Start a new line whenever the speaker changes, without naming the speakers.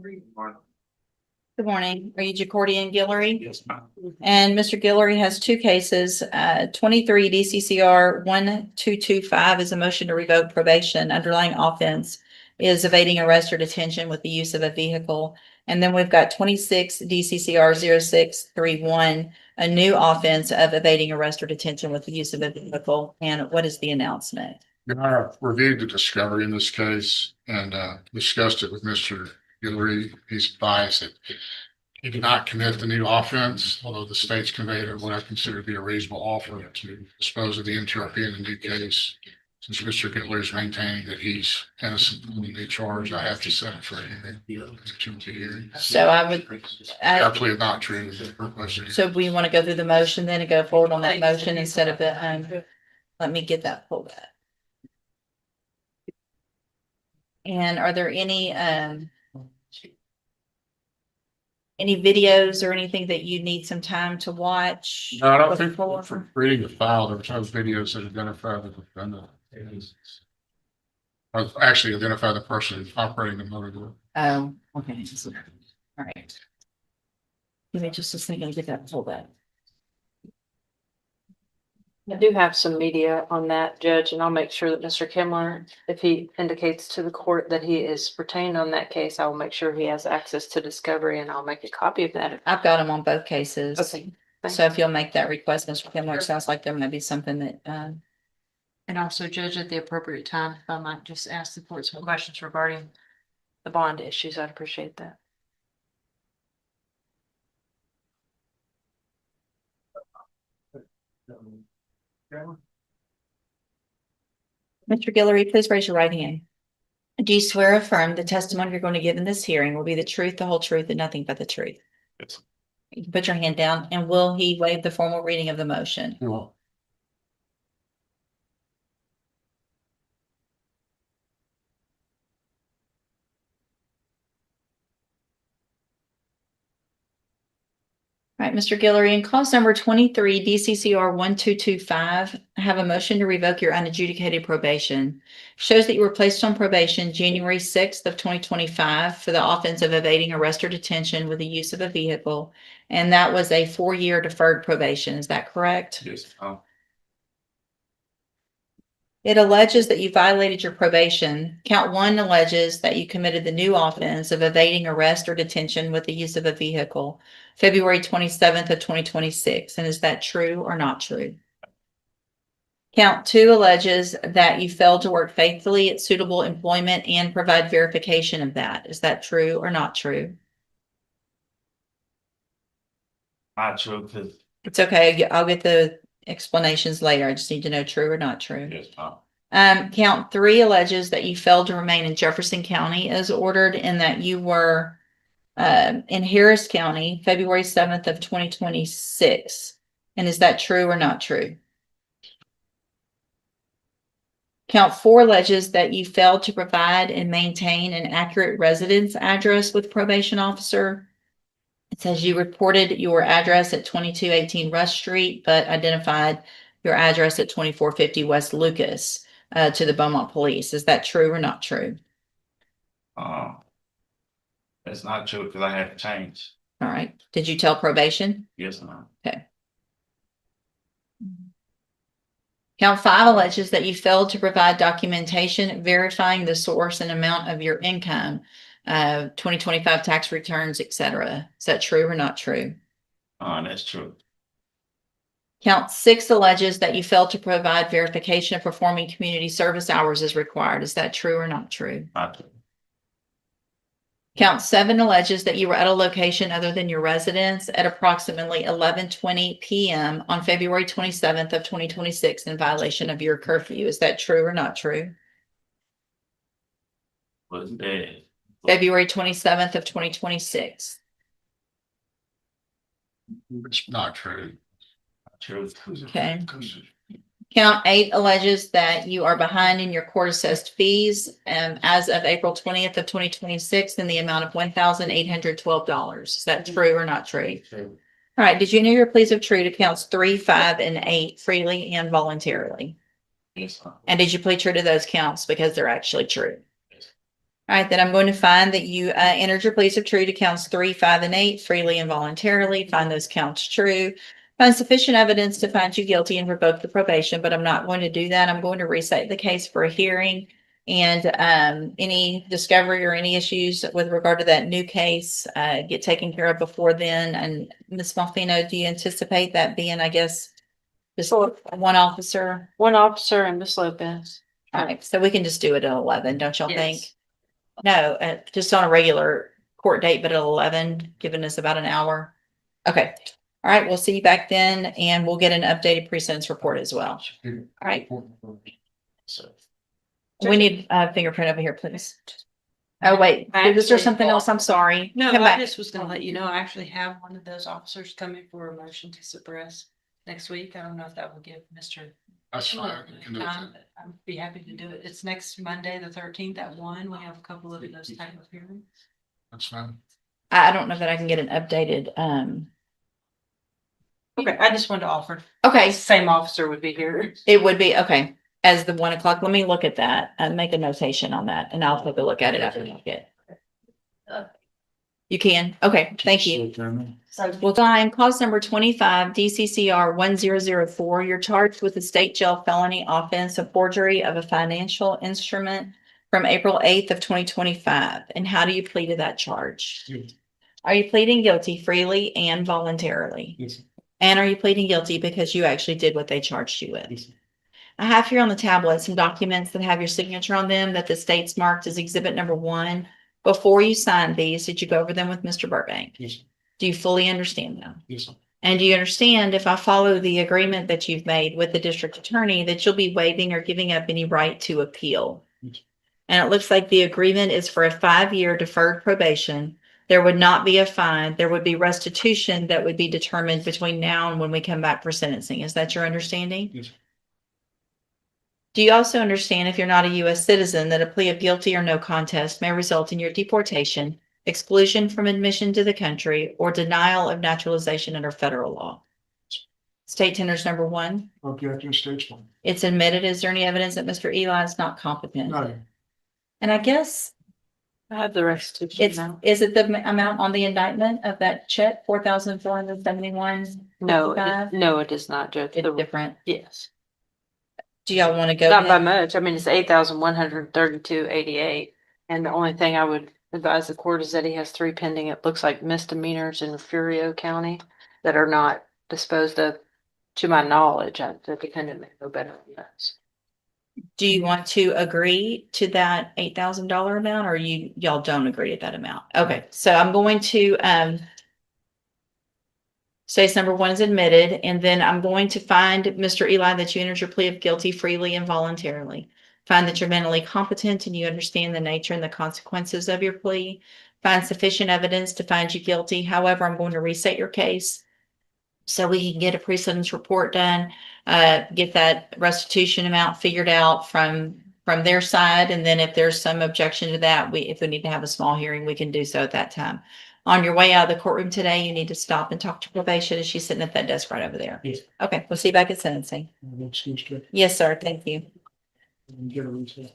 Good morning. Are you Jacordi and Guillory?
Yes, ma'am.
And Mr. Guillory has two cases. 23 DCCR 1225 is a motion to revoke probation. Underlying offense is evading arrest or detention with the use of a vehicle. And then we've got 26 DCCR 0631, a new offense of evading arrest or detention with the use of a vehicle. And what is the announcement?
Your Honor, I've reviewed the discovery in this case and discussed it with Mr. Guillory. He's advised that he did not commit the new offense, although the state's conveyed what I consider to be a reasonable offer to dispose of the NTRP in the new case. Since Mr. Guillory is maintaining that he's innocent of the new charge, I have to set it for him.
So I would,
Absolutely not true.
so we want to go through the motion then and go forward on that motion instead of the, let me get that pulled up. And are there any videos or anything that you need some time to watch?
No, I don't think from reading the file, there were no videos that identify the defendant. Or actually identify the person operating the motor vehicle.
Oh, okay. All right. Give me just a second to get that pulled up.
I do have some media on that, Judge, and I'll make sure that Mr. Kimler, if he indicates to the court that he is retained on that case, I will make sure he has access to discovery and I'll make a copy of that.
I've got them on both cases.
Okay.
So if you'll make that request, Mr. Kimler, it sounds like there may be something that,
And also, Judge, at the appropriate time, if I might just ask the court some questions regarding the bond issues, I'd appreciate that.
Mr. Guillory, please raise your right hand. Do you swear or affirm the testimony you're going to give in this hearing will be the truth, the whole truth, and nothing but the truth?
Yes.
You can put your hand down, and will he waive the formal reading of the motion?
Well,
All right, Mr. Guillory, in clause number 23, DCCR 1225, I have a motion to revoke your unadjudicated probation. Shows that you were placed on probation January 6th of 2025 for the offense of evading arrest or detention with the use of a vehicle. And that was a 4-year deferred probation. Is that correct?
yes.
It alleges that you violated your probation. Count 1 alleges that you committed the new offense of evading arrest or detention with the use of a vehicle, February 27th of 2026. And is that true or not true? Count 2 alleges that you failed to work faithfully at suitable employment and provide verification of that. Is that true or not true?
Not true, because
It's okay. I'll get the explanations later. I just need to know true or not true.
yes,
Count 3 alleges that you failed to remain in Jefferson County as ordered and that you were in Harris County, February 7th of 2026. And is that true or not true? Count 4 alleges that you failed to provide and maintain an accurate residence address with probation officer. It says you reported your address at 2218 Rush Street, but identified your address at 2450 West Lucas to the Beaumont Police. Is that true or not true?
That's not true because I had to change.
All right. Did you tell probation?
Yes, ma'am.
Okay. Count 5 alleges that you failed to provide documentation verifying the source and amount of your income, 2025 tax returns, etc. Is that true or not true?
That's true.
Count 6 alleges that you failed to provide verification of performing community service hours as required. Is that true or not true?
Not true.
Count 7 alleges that you were at a location other than your residence at approximately 11:20 p.m. on February 27th of 2026 in violation of your curfew. Is that true or not true?
Was bad.
February 27th of 2026.
It's not true.
Not true.
Okay. Count 8 alleges that you are behind in your court assessed fees as of April 20th of 2026 in the amount of $1,812. Is that true or not true? All right. Did you enter your pleas of true to counts 3, 5, and 8 freely and voluntarily?
Yes, ma'am.
And did you plead true to those counts because they're actually true?
Yes.
All right, then I'm going to find that you entered your pleas of true to counts 3, 5, and 8 freely and voluntarily. Find those counts true. Find sufficient evidence to find you guilty and revoke the probation, but I'm not going to do that. I'm going to recite the case for a hearing. And any discovery or any issues with regard to that new case get taken care of before then. And Ms. Malfino, do you anticipate that being, I guess, just one officer?
One officer and Miss Lopez.
All right, so we can just do it at 11, don't y'all
Yes.
think? No, just on a regular court date, but at 11, giving us about an hour. Okay. All right, we'll see you back then and we'll get an updated pre-sentence report as well. All right,
So,
we need a fingerprint over here, please. Oh, wait, is there something else? I'm sorry.
No,
Come
I
back.
just was gonna let you know, I actually have one of those officers coming for a motion to suppress next week. I don't know if that will give Mr.
That's fine. We can do it.
time, but I'd be happy to do it. It's next Monday, the 13th at 1. We have a couple of those type of hearings.
That's fine.
I don't know that I can get an updated,
Okay, I just wanted to offer.
okay,
Same officer would be here.
it would be, okay, as the 1 o'clock. Let me look at that and make a notation on that and I'll take a look at it after you get. You can? Okay, thank you. Well, time, cause number 25, DCCR 1004. You're charged with a state jail felony offense of forgery of a financial instrument from April 8th of 2025. And how do you plead to that charge? Are you pleading guilty freely and voluntarily?
Yes.
And are you pleading guilty because you actually did what they charged you with? I have here on the tablet some documents that have your signature on them that the state's marked as exhibit number 1. Before you signed these, did you go over them with Mr. Burbank?
Yes.
Do you fully understand them?
Yes.
And do you understand if I follow the agreement that you've made with the district attorney that you'll be waiving or giving up any right to appeal?
Yes.
And it looks like the agreement is for a 5-year deferred probation. There would not be a fine. There would be restitution that would be determined between now and when we come back for sentencing. Is that your understanding?
Yes.
Do you also understand if you're not a U.S. citizen that a plea of guilty or no contest may result in your deportation, exclusion from admission to the country, or denial of naturalization under federal law? State tenders number 1.
Objecting state's one.
It's admitted. Is there any evidence that Mr. Eli is not competent?
No.
And I guess
I have the restitution
it's,
now.
is it the amount on the indictment of that check, 4,471?
No,
55?
no, it is not, Judge.
It's different.
Yes,
Do y'all want to go?
not by
ahead?
much. I mean, it's 8,132.88. And the only thing I would advise the court is that he has 3 pending, it looks like misdemeanors in Furio County that are not disposed of, to my knowledge. The defendant may know better than those.
Do you want to agree to that $8,000 amount or y'all don't agree to that amount? Okay, so I'm going to, case number 1 is admitted, and then I'm going to find Mr. Eli that you entered your plea of guilty freely and voluntarily. Find that you're mentally competent and you understand the nature and the consequences of your plea. Find sufficient evidence to find you guilty. However, I'm going to reset your case so we can get a pre-sentence report done, get that restitution amount figured out from their side. And then if there's some objection to that, if we need to have a small hearing, we can do so at that time. On your way out of the courtroom today, you need to stop and talk to probation. Is she sitting at that desk right over there?
Yes.
Okay, we'll see you back at sentencing.
That seems good.
Yes, sir. Thank you.
Get a recess.